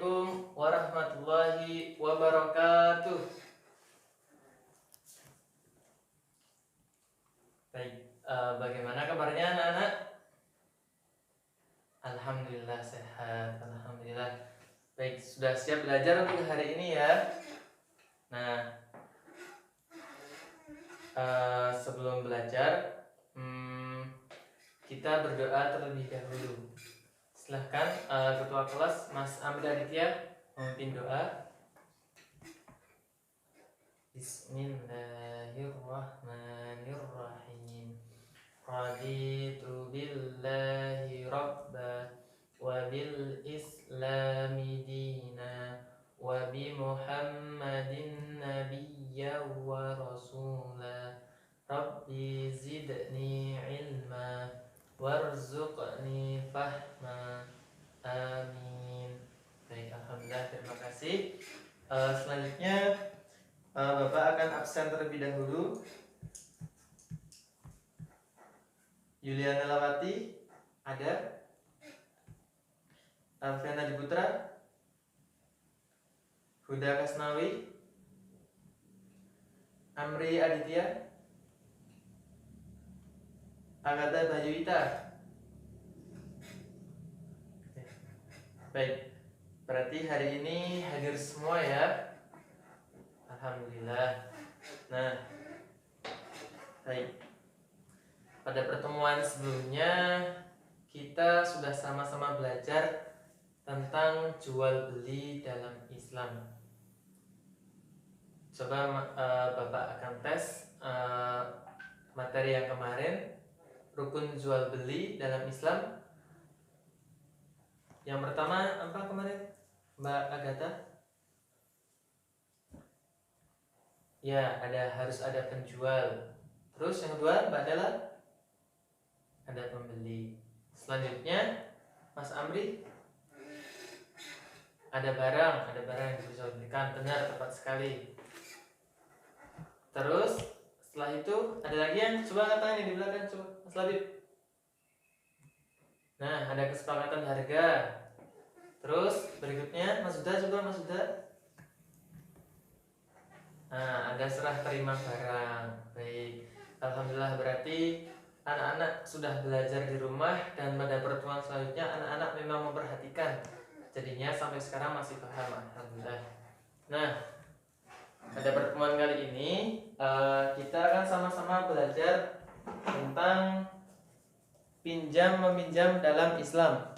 Assalamualaikum warahmatullahi wabarakatuh. Baik, bagaimana kabarnya anak-anak? Alhamdulillah sehat, alhamdulillah. Baik, sudah siap belajar untuk hari ini ya. Nah, sebelum belajar, kita berdoa terlebih dahulu. Silahkan ketua kelas Mas Amri Aditya memimpin doa. Bismillahirrahmanirrahim. Raditu billahi rabba wa bil islami dina wa bi muhammadin nabiyya wa rasula. Rabbi zidni ilma warzuqni fahma. Amin. Baik, alhamdulillah, terima kasih. Selanjutnya Bapak akan absen terlebih dahulu. Yuliana Lawati ada. Alfiana Diputra, Huda Kasnawi, Amri Aditya, Agatha Bayuita. Baik, berarti hari ini hadir semua ya. Alhamdulillah. Nah, baik. Pada pertemuan sebelumnya kita sudah sama-sama belajar tentang jual beli dalam Islam. Coba Bapak akan tes materi yang kemarin, rukun jual beli dalam Islam. Yang pertama apa kemarin, Mbak Agatha? Ya, harus ada penjual. Terus yang kedua, Mbak Dela? Ada pembeli. Selanjutnya, Mas Amri? Ada barang yang bisa dibelikan. Benar, tepat sekali. Terus setelah itu ada lagi yang coba katanya di belakang, coba Mas Labib. Nah, ada kesepakatan harga. Terus berikutnya Mas Huda, coba Mas Huda. Nah, ada serah terima barang. Baik, alhamdulillah, berarti anak-anak sudah belajar di rumah dan pada pertemuan selanjutnya anak-anak memang memperhatikan. Jadinya sampai sekarang masih paham, alhamdulillah. Nah, pada pertemuan kali ini kita akan sama-sama belajar tentang pinjam meminjam dalam Islam.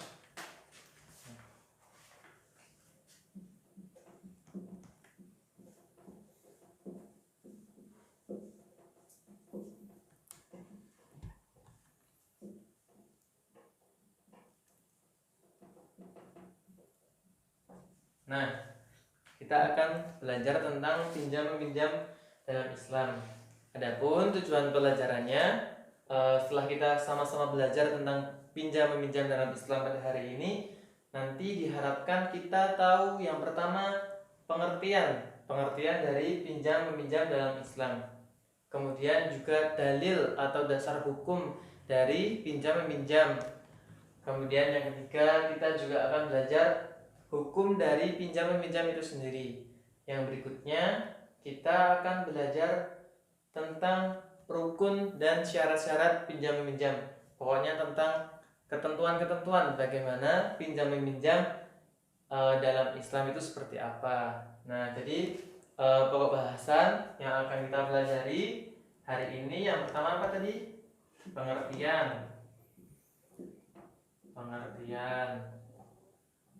Nah, kita akan belajar tentang pinjam meminjam dalam Islam. Adapun tujuan pelajarannya, setelah kita sama-sama belajar tentang pinjam meminjam dalam Islam pada hari ini, nanti diharapkan kita tahu yang pertama pengertian dari pinjam meminjam dalam Islam. Kemudian juga dalil atau dasar hukum dari pinjam meminjam. Kemudian yang ketiga, kita juga akan belajar hukum dari pinjam meminjam itu sendiri. Yang berikutnya kita akan belajar tentang rukun dan syarat-syarat pinjam meminjam. Pokoknya tentang ketentuan-ketentuan bagaimana pinjam meminjam dalam Islam itu seperti apa. Nah, jadi pokok bahasan yang akan kita pelajari hari ini yang pertama apa tadi? Pengertian.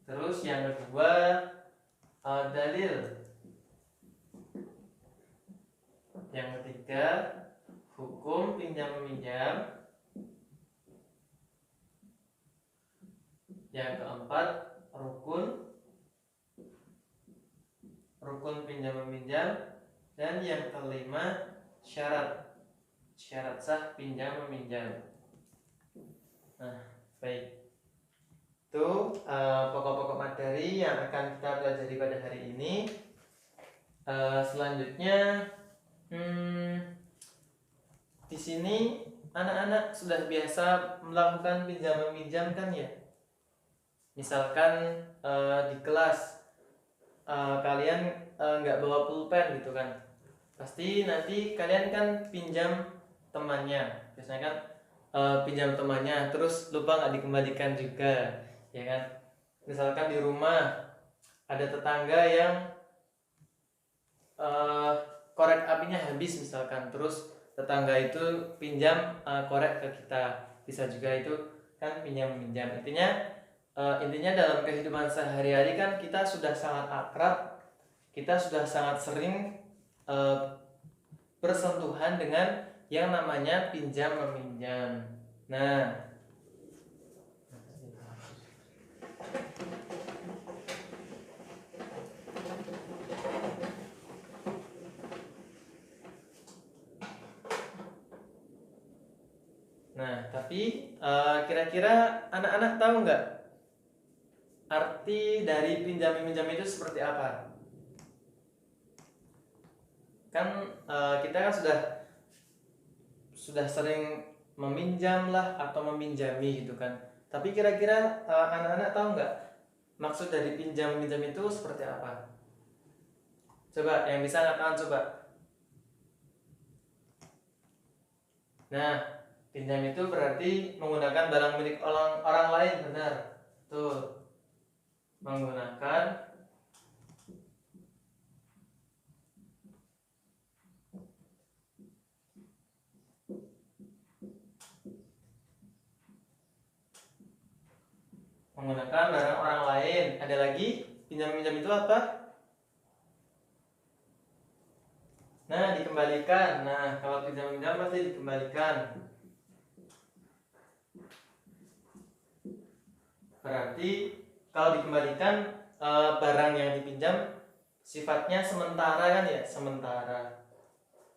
Terus yang kedua dalil. Yang ketiga hukum pinjam meminjam. Yang keempat rukun pinjam meminjam. Dan yang kelima syarat sah pinjam meminjam. Nah, baik. Itu pokok-pokok materi yang akan kita pelajari pada hari ini. Selanjutnya di sini anak-anak sudah biasa melakukan pinjam meminjam kan ya? Misalkan di kelas kalian nggak bawa pulpen gitu kan, pasti nanti kalian kan pinjam temannya, biasanya kan pinjam temannya terus lupa nggak dikembalikan juga, ya kan. Misalkan di rumah ada tetangga yang korek apinya habis misalkan, terus tetangga itu pinjam korek ke kita, bisa juga itu kan pinjam. Intinya dalam kehidupan sehari-hari kan kita sudah sangat akrab, kita sudah sangat sering bersentuhan dengan yang namanya pinjam meminjam. Tapi kira-kira anak-anak tahu nggak arti dari pinjam meminjam itu seperti apa? Kan kita kan sudah sering meminjam lah atau meminjami gitu kan. Tapi kira-kira anak-anak tahu nggak maksud dari pinjam meminjam itu seperti apa? Coba yang bisa ngatakan coba. Nah, pinjam itu berarti menggunakan barang milik orang lain, benar? Tuh, menggunakan barang orang lain. Ada lagi pinjam-pinjam itu apa? Nah, dikembalikan. Nah, kalau pinjam-pinjam pasti dikembalikan. Berarti kalau dikembalikan barang yang dipinjam sifatnya sementara kan ya, sementara.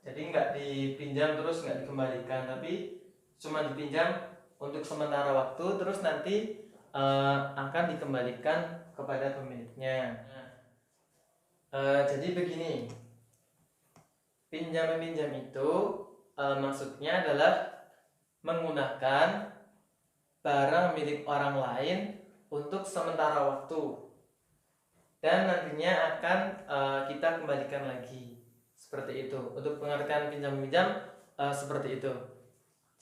Jadi nggak dipinjam terus nggak dikembalikan, tapi cuma dipinjam untuk sementara waktu, terus nanti akan dikembalikan kepada pemiliknya. Jadi begini, pinjam meminjam itu maksudnya adalah menggunakan barang milik orang lain untuk sementara waktu dan nantinya akan kita kembalikan lagi, seperti itu. Untuk pengertian pinjam meminjam seperti itu.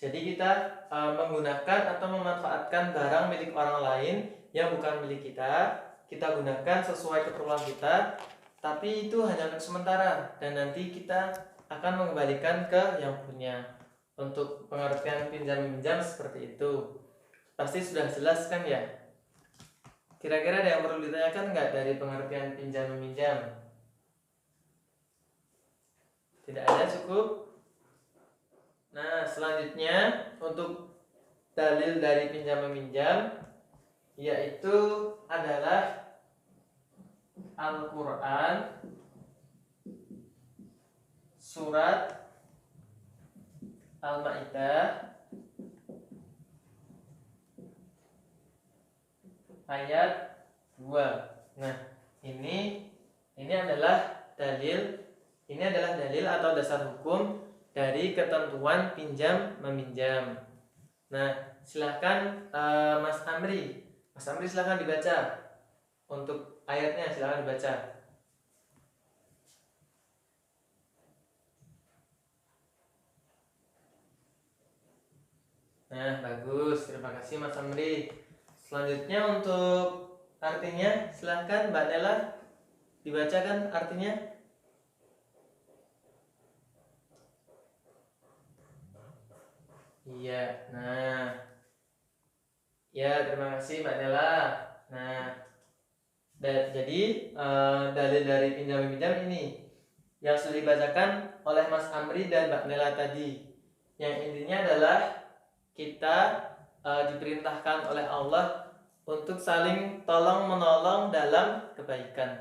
Jadi kita menggunakan atau memanfaatkan barang milik orang lain yang bukan milik kita gunakan sesuai keperluan kita, tapi itu hanya untuk sementara dan nanti kita akan mengembalikan ke yang punya. Untuk pengertian pinjam meminjam seperti itu. Pasti sudah jelas kan ya? Kira-kira ada yang perlu ditanyakan nggak dari pengertian pinjam meminjam? Tidak ada, cukup? Nah, selanjutnya untuk dalil dari pinjam meminjam yaitu adalah Al-Quran surat Al-Ma'idah ayat 2. Nah, ini adalah dalil atau dasar hukum dari ketentuan pinjam meminjam. Nah, silahkan Mas Amri silahkan dibaca untuk ayatnya, silahkan dibaca. Nah, bagus, terima kasih Mas Amri. Selanjutnya untuk artinya silahkan Mbak Nela dibacakan artinya. Iya, nah ya, terima kasih Mbak Nela. Nah, jadi dalil dari pinjam meminjam ini yang sudah dibacakan oleh Mas Amri dan Mbak Nela tadi, yang intinya adalah kita diperintahkan oleh Allah untuk saling tolong menolong dalam kebaikan.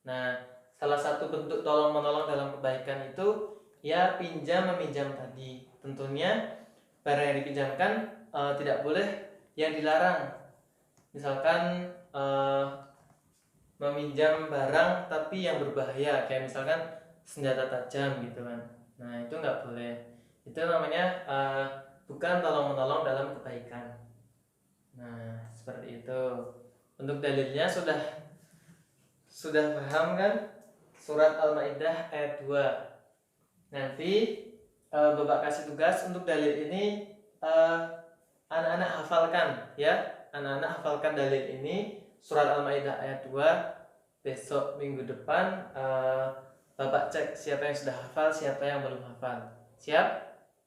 Nah, salah satu bentuk tolong menolong dalam kebaikan itu ya pinjam meminjam tadi. Tentunya barang yang dipinjamkan tidak boleh yang dilarang. Misalkan meminjam barang tapi yang berbahaya, kayak misalkan senjata tajam gitu kan. Nah, itu nggak boleh. Itu namanya bukan tolong menolong dalam kebaikan. Nah, seperti itu. Untuk dalilnya sudah paham kan surat Al-Maidah ayat 2. Nanti Bapak kasih tugas untuk dalil ini anak-anak hafalkan ya. Anak-anak hafalkan dalil ini surat Al-Maidah ayat 2. Besok minggu depan Bapak cek siapa yang sudah hafal, siapa yang belum hafal. Siap?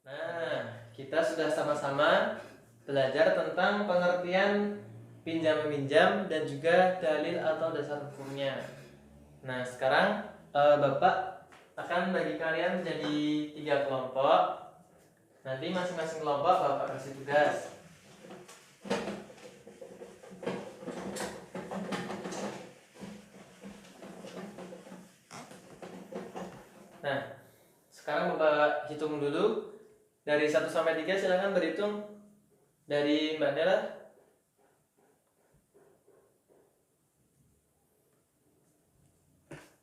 Nah, kita sudah sama-sama belajar tentang pengertian pinjam meminjam dan juga dalil atau dasar hukumnya. Nah, sekarang Bapak akan bagi kalian menjadi 3 kelompok. Nanti masing-masing kelompok Bapak kasih tugas. Nah, sekarang Bapak hitung dulu dari 1 sampai 3, silahkan berhitung dari Mbak Nela.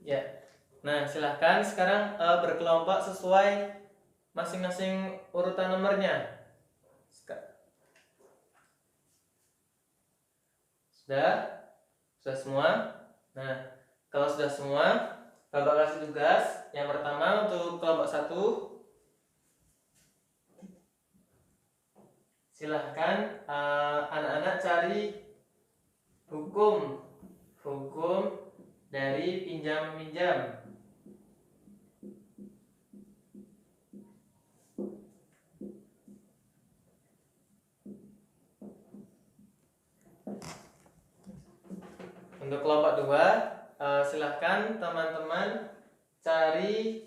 Ya. Nah, silahkan sekarang berkelompok sesuai masing-masing urutan nomornya. Sudah? Sudah semua? Nah, kalau sudah semua, Bapak kasih tugas. Yang pertama untuk kelompok 1, silahkan anak-anak cari hukum dari pinjam meminjam. Untuk kelompok 2, silahkan teman-teman cari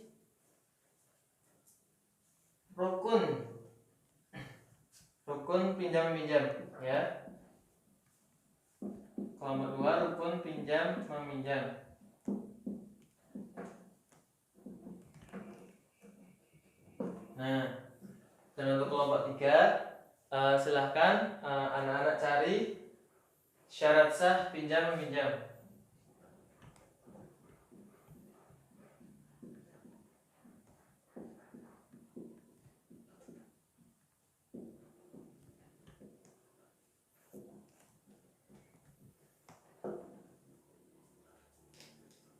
rukun pinjam meminjam ya. Kelompok 2 rukun pinjam meminjam. Nah, dan untuk kelompok 3, silahkan anak-anak cari syarat sah pinjam meminjam.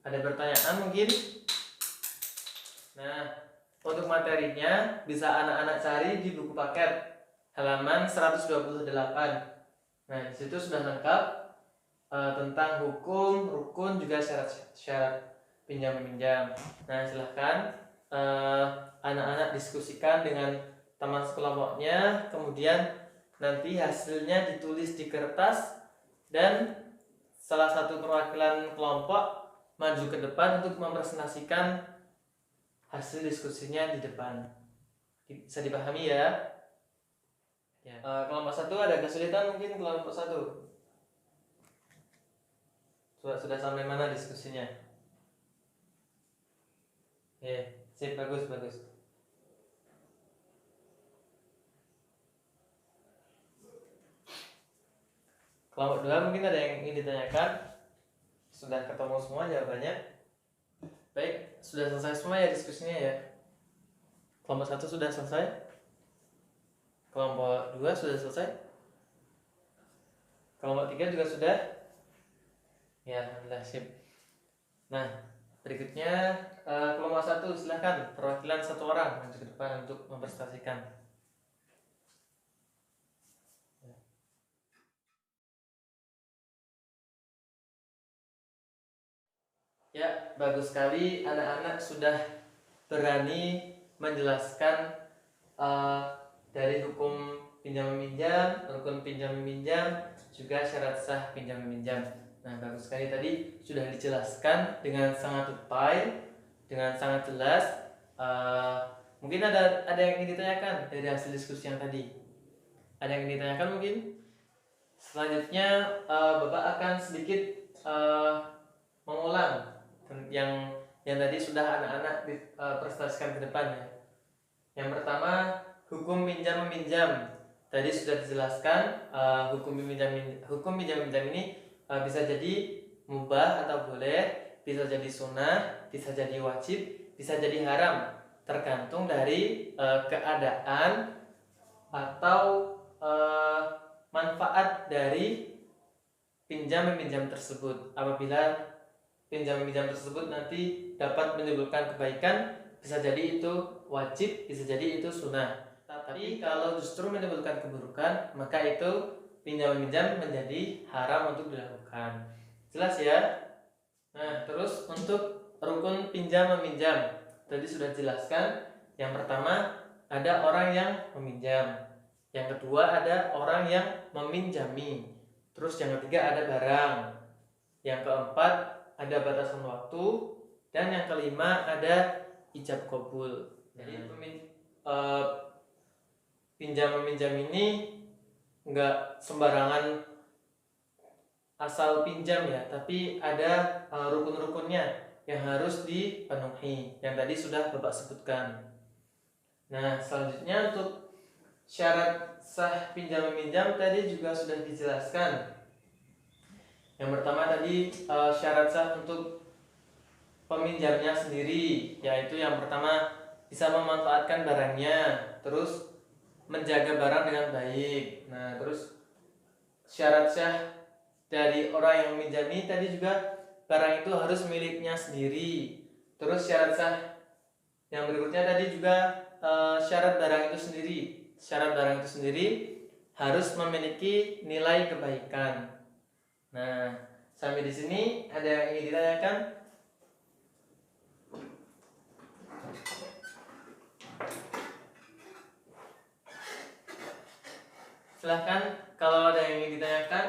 Ada pertanyaan mungkin? Nah, untuk materinya bisa anak-anak cari di buku paket halaman 128. Nah, di situ sudah lengkap tentang hukum, rukun, juga syarat pinjam meminjam. Nah, silahkan anak-anak diskusikan dengan teman sekelompoknya, kemudian nanti hasilnya ditulis di kertas dan salah satu perwakilan kelompok maju ke depan untuk mempresentasikan hasil diskusinya di depan. Bisa dipahami ya? Ya. Kelompok 1 ada kesulitan mungkin kelompok 1. Sudah sampai mana diskusinya? Ya, sip, bagus. Kelompok 2 mungkin ada yang ingin ditanyakan? Sudah ketemu semua jawabannya? Baik, sudah selesai semua ya diskusinya ya? Kelompok 1 sudah selesai? Kelompok 2 sudah selesai? Kelompok 3 juga sudah? Ya, alhamdulillah, sip. Nah, berikutnya kelompok 1 silahkan perwakilan 1 orang maju ke depan untuk mempresentasikan. Ya, bagus sekali anak-anak sudah berani menjelaskan dari hukum pinjam meminjam, rukun pinjam meminjam, juga syarat sah pinjam meminjam. Nah, bagus sekali tadi sudah dijelaskan dengan sangat detail, dengan sangat jelas. Mungkin ada yang ingin ditanyakan dari hasil diskusi yang tadi. Ada yang ingin ditanyakan mungkin? Selanjutnya Bapak akan sedikit mengulang yang tadi sudah anak-anak presentasikan ke depan ya. Yang pertama, hukum pinjam meminjam. Tadi sudah dijelaskan hukum pinjam meminjam ini bisa jadi mubah atau boleh, bisa jadi sunnah, bisa jadi wajib, bisa jadi haram, tergantung dari keadaan atau manfaat dari pinjam meminjam tersebut. Apabila pinjam-meminjam tersebut nanti dapat menimbulkan kebaikan, bisa jadi itu wajib, bisa jadi itu sunnah. Tapi kalau justru menimbulkan keburukan, maka itu pinjam-meminjam menjadi haram untuk dilakukan. Jelas ya? Nah, terus untuk rukun pinjam-meminjam tadi sudah jelaskan. Yang pertama ada orang yang meminjam, yang kedua ada orang yang meminjami, terus yang ketiga ada barang, yang keempat ada batasan waktu, dan yang kelima ada ijab kabul. Jadi pinjam meminjam ini enggak sembarangan asal pinjam ya, tapi ada rukun-rukunnya yang harus dipenuhi, yang tadi sudah Bapak sebutkan. Nah, selanjutnya untuk syarat sah pinjam meminjam tadi juga sudah dijelaskan. Yang pertama tadi syarat sah untuk peminjamnya sendiri, yaitu yang pertama bisa memanfaatkan barangnya, terus menjaga barang dengan baik. Nah, terus syarat sah dari orang yang meminjami tadi juga barang itu harus miliknya sendiri. Terus syarat sah yang berikutnya tadi juga syarat barang itu sendiri. Syarat barang itu sendiri harus memiliki nilai kebaikan. Nah, sampai di sini ada yang ingin ditanyakan? Silahkan kalau ada yang ingin ditanyakan,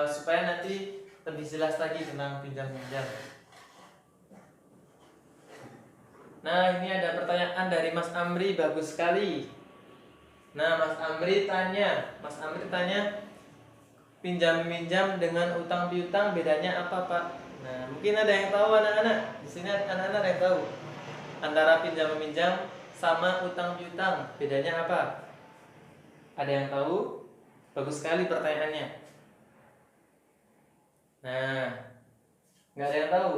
supaya nanti lebih jelas lagi tentang pinjam-pinjam. Nah, ini ada pertanyaan dari Mas Amri, bagus sekali. Nah, Mas Amri tanya, pinjam-pinjam dengan utang piutang bedanya apa, Pak? Nah, mungkin ada yang tahu anak-anak. Di sini anak-anak ada yang tahu antara pinjam-meminjam sama utang piutang bedanya apa? Ada yang tahu? Bagus sekali pertanyaannya. Nah, nggak ada yang tahu.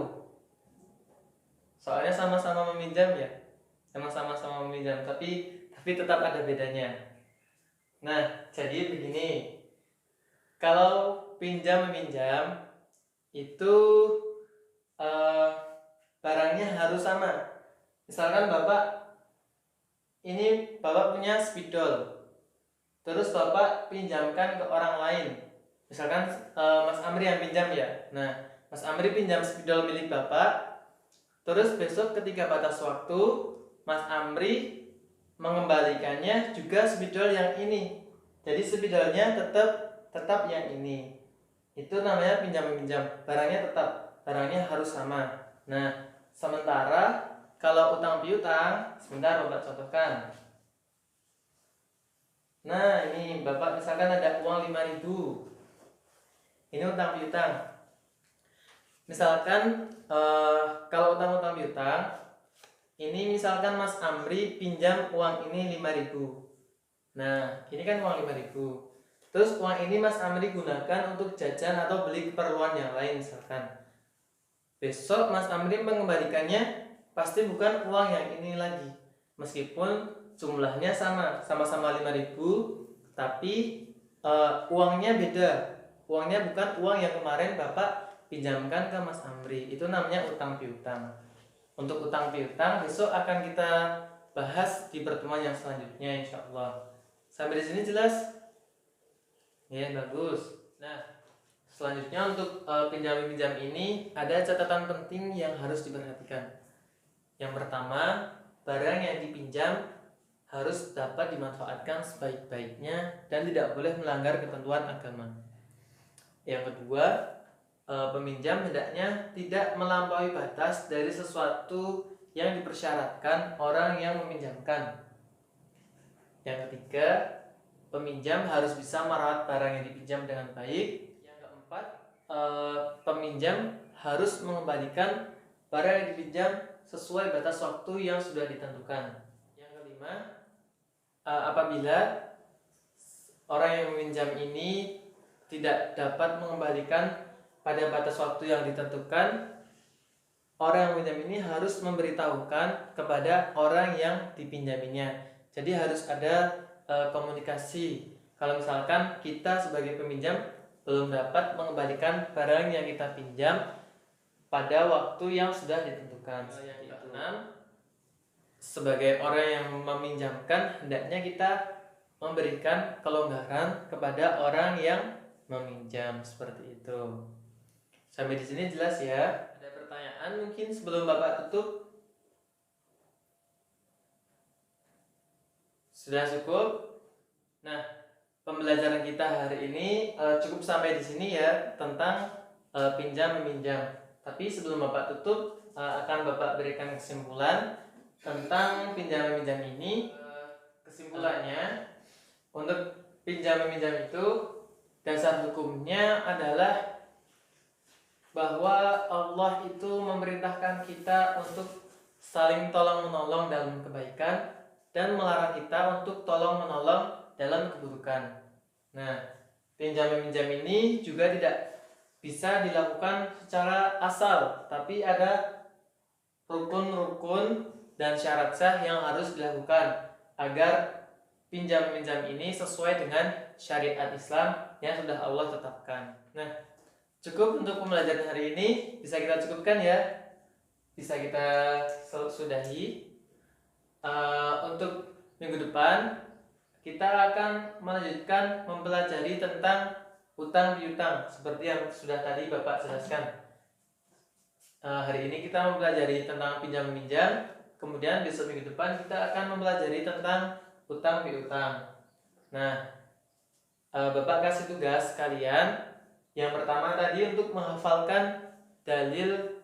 Soalnya sama-sama meminjam ya, sama-sama meminjam, tapi tetap ada bedanya. Nah, jadi begini, kalau pinjam meminjam itu barangnya harus sama. Misalkan Bapak punya spidol, terus Bapak pinjamkan ke orang lain. Misalkan Mas Amri yang pinjam ya. Nah, Mas Amri pinjam spidol milik Bapak, terus besok ketika batas waktu Mas Amri mengembalikannya juga spidol yang ini. Jadi spidolnya tetap yang ini. Itu namanya pinjam meminjam. Barangnya harus sama. Nah, sementara kalau utang piutang, sebentar Bapak contohkan. Nah, ini Bapak misalkan ada uang 5.000. Ini utang piutang. Misalkan kalau utang piutang, ini misalkan Mas Amri pinjam uang ini 5.000. Nah, ini kan uang 5.000. Terus uang ini Mas Amri gunakan untuk jajan atau beli keperluan yang lain misalkan. Besok Mas Amri mengembalikannya pasti bukan uang yang ini lagi. Meskipun jumlahnya sama-sama 5.000, tapi uangnya beda. Uangnya bukan uang yang kemarin Bapak pinjamkan ke Mas Amri. Itu namanya utang piutang. Untuk utang piutang besok akan kita bahas di pertemuan yang selanjutnya insyaallah. Sampai di sini jelas? Ya, bagus. Nah, selanjutnya untuk pinjam-pinjam ini ada catatan penting yang harus diperhatikan. Yang pertama, barang yang dipinjam harus dapat dimanfaatkan sebaik-baiknya dan tidak boleh melanggar ketentuan agama. Yang kedua, peminjam hendaknya tidak melampaui batas dari sesuatu yang dipersyaratkan orang yang meminjamkan. Yang ketiga, peminjam harus bisa merawat barang yang dipinjam dengan baik. Yang keempat, peminjam harus mengembalikan barang yang dipinjam sesuai batas waktu yang sudah ditentukan. Yang kelima, apabila orang yang meminjam ini tidak dapat mengembalikan pada batas waktu yang ditentukan, orang yang meminjam ini harus memberitahukan kepada orang yang dipinjaminya. Jadi harus ada komunikasi. Kalau misalkan kita sebagai peminjam belum dapat mengembalikan barang yang kita pinjam, pada waktu yang sudah ditentukan. Yang keenam, sebagai orang yang meminjamkan, hendaknya kita memberikan kelonggaran kepada orang yang meminjam, seperti itu. Sampai di sini jelas ya? Ada pertanyaan mungkin sebelum Bapak tutup? Sudah cukup? Nah, pembelajaran kita hari ini cukup sampai di sini ya, tentang pinjam meminjam. Tapi sebelum Bapak tutup, akan Bapak berikan kesimpulan tentang pinjam meminjam ini. Kesimpulannya, untuk pinjam meminjam itu dasar hukumnya adalah bahwa Allah itu memerintahkan kita untuk saling tolong menolong dalam kebaikan dan melarang kita untuk tolong menolong dalam keburukan. Nah, pinjam meminjam ini juga tidak bisa dilakukan secara asal, tapi ada rukun-rukun dan syarat sah yang harus dilakukan agar pinjam meminjam ini sesuai dengan syariat Islam yang sudah Allah tetapkan. Nah, cukup untuk pembelajaran hari ini, bisa kita cukupkan ya, bisa kita sudahi. Untuk minggu depan kita akan melanjutkan mempelajari tentang utang piutang seperti yang sudah tadi Bapak jelaskan. Hari ini kita mempelajari tentang pinjam meminjam, kemudian besok minggu depan kita akan mempelajari tentang utang piutang. Nah, Bapak kasih tugas kalian. Yang pertama tadi untuk menghafalkan dalil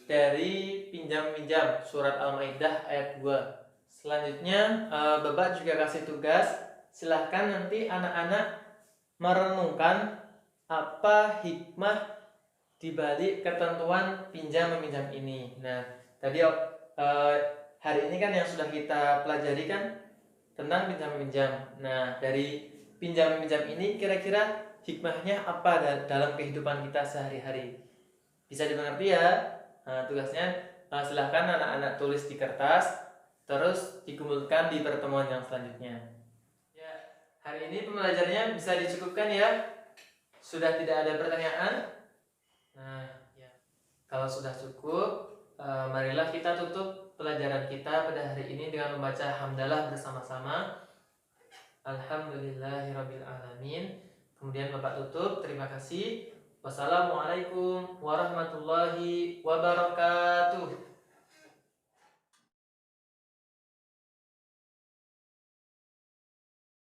dari pinjam meminjam surat Al-Maidah ayat 2. Selanjutnya Bapak juga kasih tugas, silahkan nanti anak-anak merenungkan apa hikmah dibalik ketentuan pinjam meminjam ini. Nah, tadi hari ini kan yang sudah kita pelajari kan tentang pinjam meminjam. Nah, dari pinjam meminjam ini kira-kira hikmahnya apa dalam kehidupan kita sehari-hari? Bisa dimengerti ya? Nah, tugasnya silahkan anak-anak tulis di kertas, terus dikumpulkan di pertemuan yang selanjutnya. Ya, hari ini pembelajarannya bisa dicukupkan ya. Sudah tidak ada pertanyaan? Nah, ya. Kalau sudah cukup, marilah kita tutup pelajaran kita pada hari ini dengan membaca hamdalah bersama-sama. Alhamdulillahirabbil alamin. Kemudian Bapak tutup. Terima kasih. Wassalamualaikum warahmatullahi wabarakatuh.